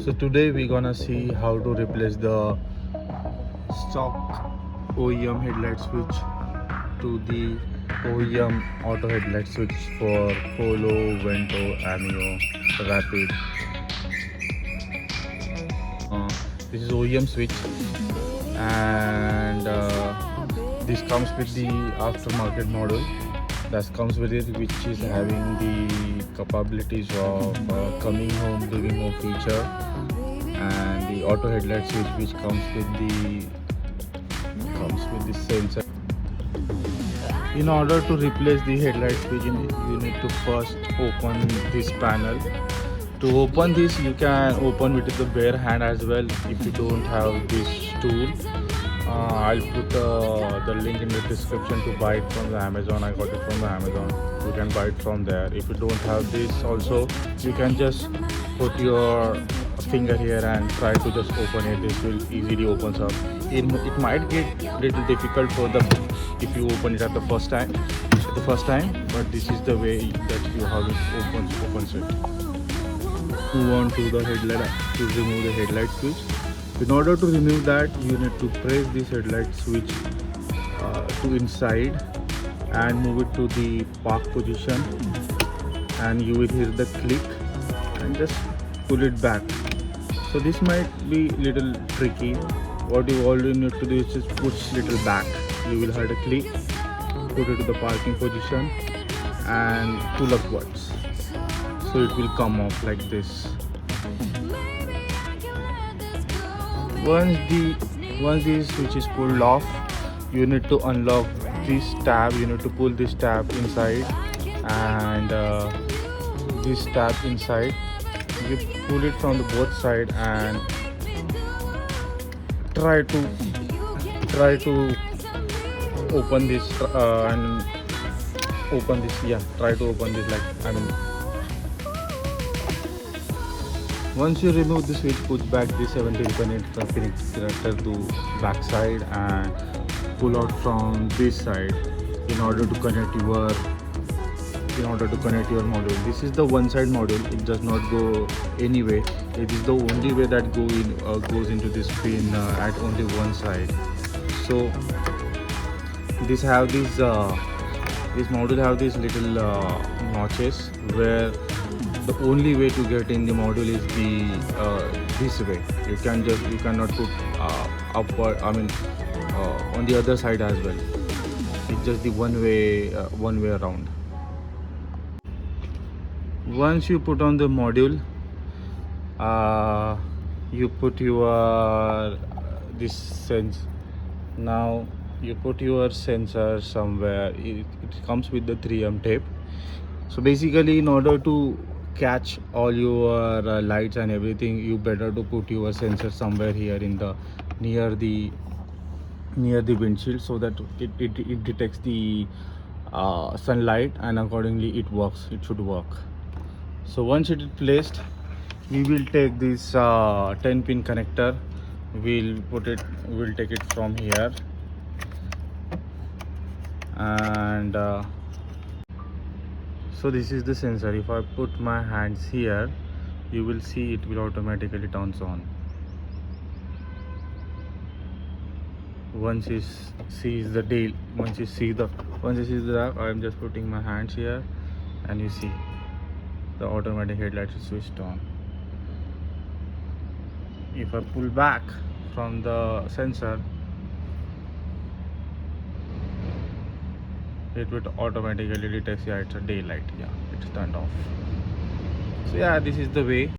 So today we're gonna see how to replace the stock OEM headlight switch to the OEM auto headlight switch for POLO, VENTO, AMEO, Rapid. This is OEM switch, and this comes with the aftermarket model that comes with it, which is having the capabilities of coming home, living home feature, and the auto headlight switch, which comes with the sensor. In order to replace the headlight switch, you need to first open this panel. To open this, you can open with the bare hand as well if you don't have this tool. I'll put the link in the description to buy it from the Amazon. I got it from the Amazon. You can buy it from there. If you don't have this also, you can just put your finger here and try to just open it. This will easily opens up. It might get little difficult for if you open it at the first time, but this is the way that you have it opens it. Move on to the headlight to remove the headlight switch. In order to remove that, you need to press this headlight switch to inside and move it to the park position, and you will hear the click and just pull it back. So this might be little tricky. What you all need to do is just push little back. You will hear a click, put it to the parking position and pull upwards. So it will come off like this. Once the switch is pulled off, you need to unlock this tab. You need to pull this tab inside, and this tab inside. You pull it from the both side and try to open this and open this. Yeah, try to open this once you remove the switch, push back the 70 connector to back side and pull out from this side in order to connect your module. This is the one side module. It does not go anyway. It is the only way that goes into this pin at only one side. So this module have these little notches where the only way to get in the module is this way. You cannot put upward. On the other side as well. It's just the one way around. Once you put on the module, you put your this sense. Now you put your sensor somewhere. It comes with the 3M tape. So basically, in order to catch all your lights and everything, you better to put your sensor somewhere here in the near the windshield, so that it detects the sunlight, and accordingly it should work. So once it is placed, we will take this 10 pin connector. We'll take it from here, and so this is the sensor. If I put my hands here, you will see it will automatically turns on. Once you see the I am just putting my hands here, and you see the automatic headlight is switched on. If I pull back from the sensor, it would automatically detect, yeah, it's a daylight. Yeah, it's turned off. So yeah, this is the way.